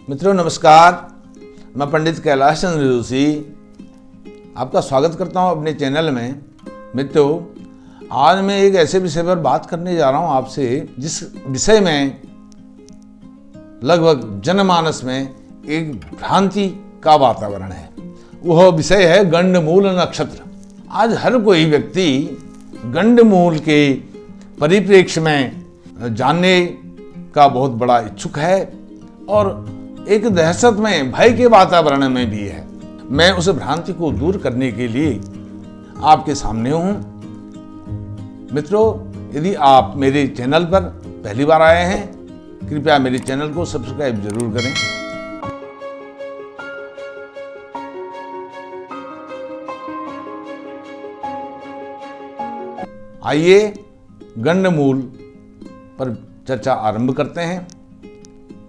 मित्रों नमस्कार, मैं पंडित कैलाश चंद्र जोशी आपका स्वागत करता हूं अपने चैनल में। मित्रों, आज मैं एक ऐसे विषय पर बात करने जा रहा हूं आपसे जिस विषय में लगभग जनमानस में एक भ्रांति का वातावरण है। वह विषय है गंडमूल नक्षत्र। आज हर कोई व्यक्ति गंडमूल के परिप्रेक्ष्य में जानने का बहुत बड़ा इच्छुक है और एक दहशत में भय के वातावरण में भी है। मैं उस भ्रांति को दूर करने के लिए आपके सामने हूं। मित्रों, यदि आप मेरे चैनल पर पहली बार आए हैं, कृपया मेरे चैनल को सब्सक्राइब जरूर करें। आइए गंडमूल पर चर्चा आरंभ करते हैं।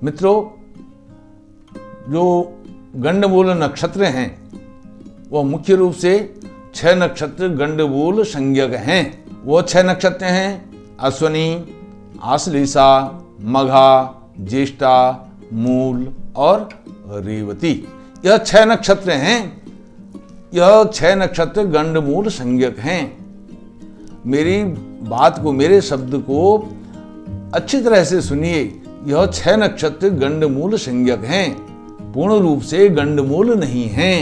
मित्रों, जो गंडमूल नक्षत्र हैं वो मुख्य रूप से 6 नक्षत्र गंडमूल संज्ञक हैं। वो 6 नक्षत्र हैं अश्विनी, आश्लेषा, मघा, ज्येष्ठा, मूल और रेवती। यह 6 नक्षत्र हैं। यह 6 नक्षत्र गंडमूल संज्ञक हैं। मेरी बात को, मेरे शब्द को अच्छी तरह से सुनिए। यह 6 नक्षत्र गंडमूल संज्ञक हैं, पूर्ण रूप से गंडमूल नहीं हैं।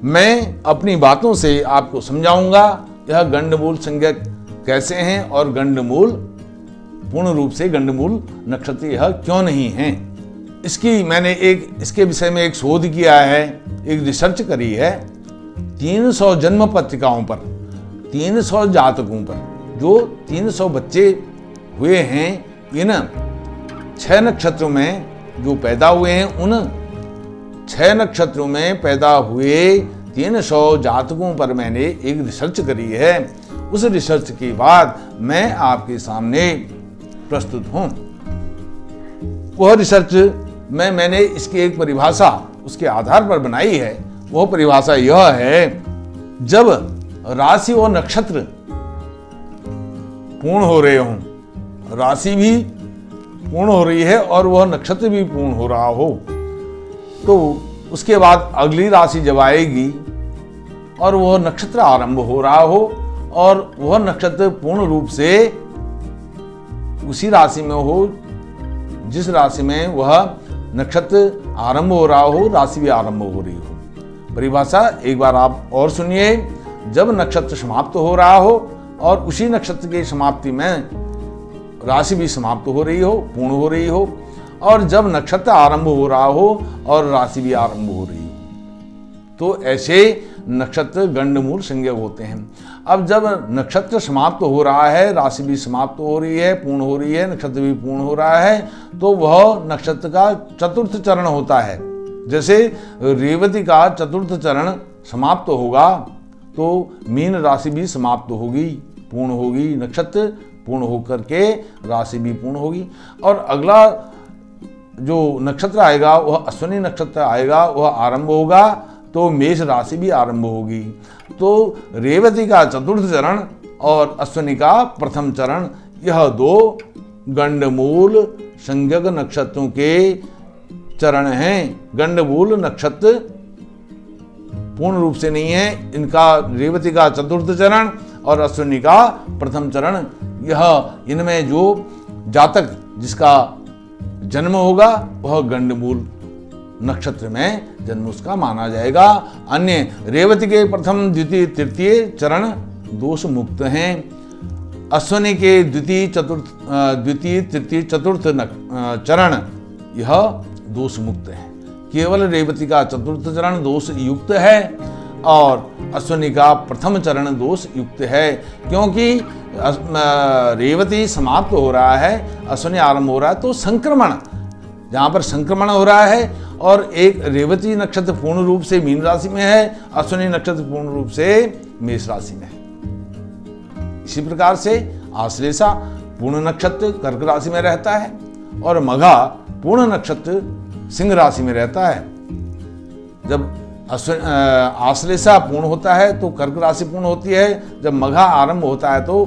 मैं अपनी बातों से आपको समझाऊंगा यह गंडमूल संज्ञक कैसे हैं और गंडमूल पूर्ण रूप से गंडमूल नक्षत्र यह क्यों नहीं हैं। मैंने इसके विषय में एक शोध किया है, एक रिसर्च करी है। 300 जन्म पत्रिकाओं पर, 300 जातकों पर जो 300 बच्चे हुए हैं, इन 6 नक्षत्रों में जो पैदा हुए हैं, उन 6 नक्षत्रों में पैदा हुए 300 जातकों पर मैंने एक रिसर्च करी है। उस रिसर्च के बाद मैं आपके सामने प्रस्तुत हूं। वह रिसर्च में मैंने इसकी एक परिभाषा उसके आधार पर बनाई है। वह परिभाषा यह है, जब राशि और नक्षत्र पूर्ण हो रहे हों, राशि भी पूर्ण हो रही है और वह नक्षत्र भी पूर्ण हो रहा हो, तो उसके बाद अगली राशि जब आएगी और वह नक्षत्र आरंभ हो रहा हो और वह नक्षत्र पूर्ण रूप से उसी राशि में हो जिस राशि में वह नक्षत्र आरंभ हो रहा हो, राशि भी आरंभ हो रही हो। परिभाषा एक बार आप और सुनिए। जब नक्षत्र समाप्त हो रहा हो और उसी नक्षत्र की समाप्ति में राशि भी समाप्त हो रही हो, पूर्ण हो रही हो, और जब नक्षत्र आरंभ हो रहा हो और राशि भी आरंभ हो रही हो, तो ऐसे नक्षत्र गंडमूल संज्ञक होते हैं। अब जब नक्षत्र समाप्त हो रहा है, राशि भी समाप्त हो रही है, पूर्ण हो रही है, नक्षत्र भी पूर्ण हो रहा है, तो वह नक्षत्र का चतुर्थ चरण होता है। जैसे रेवती का चतुर्थ चरण समाप्त होगा तो मीन राशि भी समाप्त होगी, पूर्ण होगी, नक्षत्र पूर्ण होकर के राशि भी पूर्ण होगी। और अगला जो नक्षत्र आएगा वह अश्विनी नक्षत्र आएगा, वह आरंभ होगा तो मेष राशि भी आरंभ होगी। तो रेवती का चतुर्थ चरण और अश्विनी का प्रथम चरण, यह 2 गंडमूल संज्ञक नक्षत्रों के चरण हैं। गंडमूल नक्षत्र पूर्ण रूप से नहीं है। इनका रेवती का चतुर्थ चरण और अश्विनी का प्रथम चरण, यह इनमें जो जातक जिसका जन्म होगा वह गंडमूल नक्षत्र में जन्म उसका माना जाएगा। अन्य रेवती के प्रथम, द्वितीय, तृतीय चरण दोष मुक्त हैं। अश्विनी के द्वितीय, तृतीय, चतुर्थ चरण यह दोष मुक्त है। केवल रेवती का चतुर्थ चरण दोष युक्त है और अश्विनी का प्रथम चरण दोष युक्त है, क्योंकि रेवती समाप्त हो रहा है, अश्विनी आरंभ हो रहा है, तो संक्रमण, जहाँ पर संक्रमण हो रहा है और एक रेवती नक्षत्र पूर्ण रूप से मीन राशि में है, अश्विनी नक्षत्र पूर्ण रूप से मेष राशि में है। इसी प्रकार से आश्लेषा पूर्ण नक्षत्र कर्क राशि में रहता है और मघा पूर्ण नक्षत्र सिंह राशि में रहता है। जब आश्लेषा पूर्ण होता है तो कर्क राशि पूर्ण होती है, जब मघा आरंभ होता है तो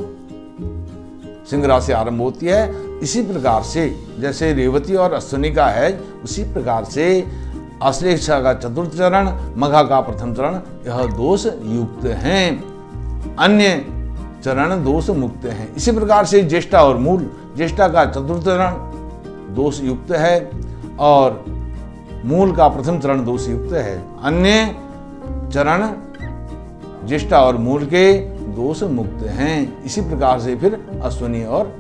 सिंह राशि आरंभ होती है। इसी प्रकार से जैसे रेवती और अश्विनी का है, उसी प्रकार से आश्लेषा का चतुर्थ चरण, मघा का प्रथम चरण यह दोष युक्त हैं, अन्य चरण दोष मुक्त हैं। इसी प्रकार से ज्येष्ठा और मूल, ज्येष्ठा का चतुर्थ चरण दोष युक्त है और मूल का प्रथम चरण दोष युक्त है, अन्य चरण ज्येष्ठा और मूल के दोष मुक्त हैं। इसी प्रकार से फिर अश्विनी और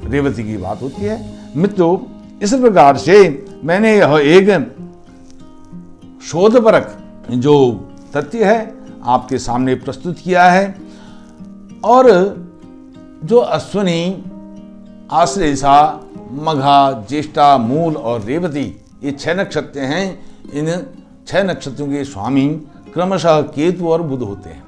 रेवती की बात होती है। मित्रों, इस प्रकार से मैंने यह एक शोधपरक जो तथ्य है आपके सामने प्रस्तुत किया है। और जो अश्विनी, आश्लेषा, मघा, ज्येष्ठा, मूल और रेवती ये 6 नक्षत्र हैं। इन 6 नक्षत्रों के स्वामी क्रमशः केतु और बुध होते हैं।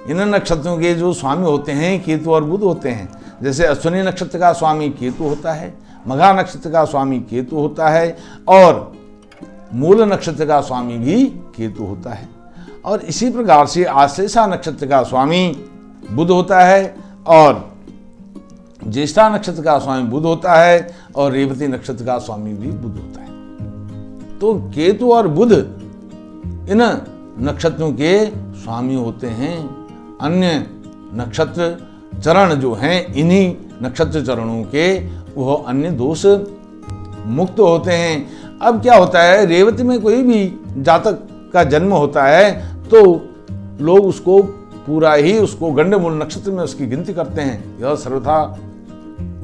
इन नक्षत्रों के जो स्वामी होते हैं केतु और बुध होते हैं। जैसे अश्विनी नक्षत्र का स्वामी केतु होता है, मघा नक्षत्र का स्वामी केतु होता है और मूल नक्षत्र का स्वामी भी केतु होता है। और इसी प्रकार से आश्लेषा नक्षत्र का स्वामी बुध होता है और ज्येष्ठा नक्षत्र का स्वामी बुध होता है और रेवती नक्षत्र का स्वामी भी बुध होता है। तो केतु और बुध इन नक्षत्रों के स्वामी होते हैं। अन्य नक्षत्र चरण जो हैं, इन्हीं नक्षत्र चरणों के वह अन्य दोष मुक्त होते हैं। अब क्या होता है, रेवती में कोई भी जातक का जन्म होता है तो लोग उसको पूरा ही उसको गंडमूल नक्षत्र में उसकी गिनती करते हैं। यह सर्वथा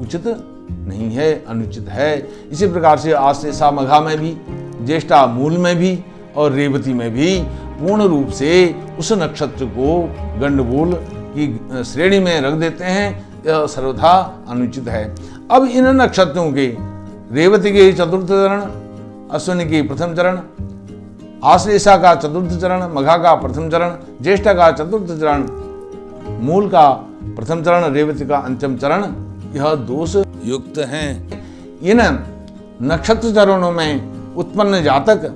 उचित नहीं है, अनुचित है। इसी प्रकार से आश्लेषा मघा में भी, ज्येष्ठा मूल में भी और रेवती में भी पूर्ण रूप से उस नक्षत्र को गंडमूल की श्रेणी में रख देते हैं। यह सर्वथा अनुचित है। अब इन नक्षत्रों के रेवती के चतुर्थ चरण, अश्विनी की प्रथम चरण, आश्लेषा का चतुर्थ चरण, मघा का प्रथम चरण, ज्येष्ठा का चतुर्थ चरण, मूल का प्रथम चरण, रेवती का अंतिम चरण यह दोष युक्त हैं। इन नक्षत्र चरणों में उत्पन्न जातक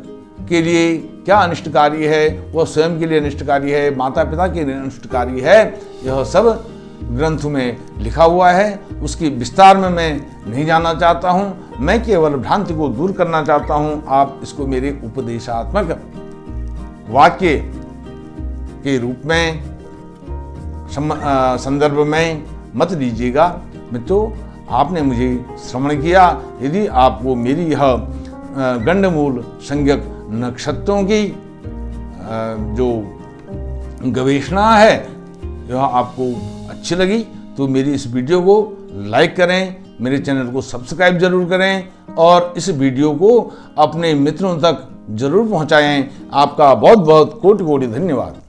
के लिए क्या अनिष्टकारी है, वह स्वयं के लिए अनिष्टकारी है, माता पिता के लिए अनिष्टकारी है, यह सब ग्रंथ में लिखा हुआ है। उसकी विस्तार में मैं नहीं जानना चाहता हूँ। मैं केवल भ्रांति को दूर करना चाहता हूँ। आप इसको मेरे उपदेशात्मक वाक्य के रूप में संदर्भ में मत लीजिएगा। मित्रों, आपने मुझे श्रवण किया। यदि आपको मेरी यह गंडमूल संज्ञक नक्षत्रों की जो गवेषणा है यह आपको अच्छी लगी तो मेरी इस वीडियो को लाइक करें, मेरे चैनल को सब्सक्राइब जरूर करें और इस वीडियो को अपने मित्रों तक जरूर पहुंचाएं। आपका बहुत बहुत कोटि कोटि धन्यवाद।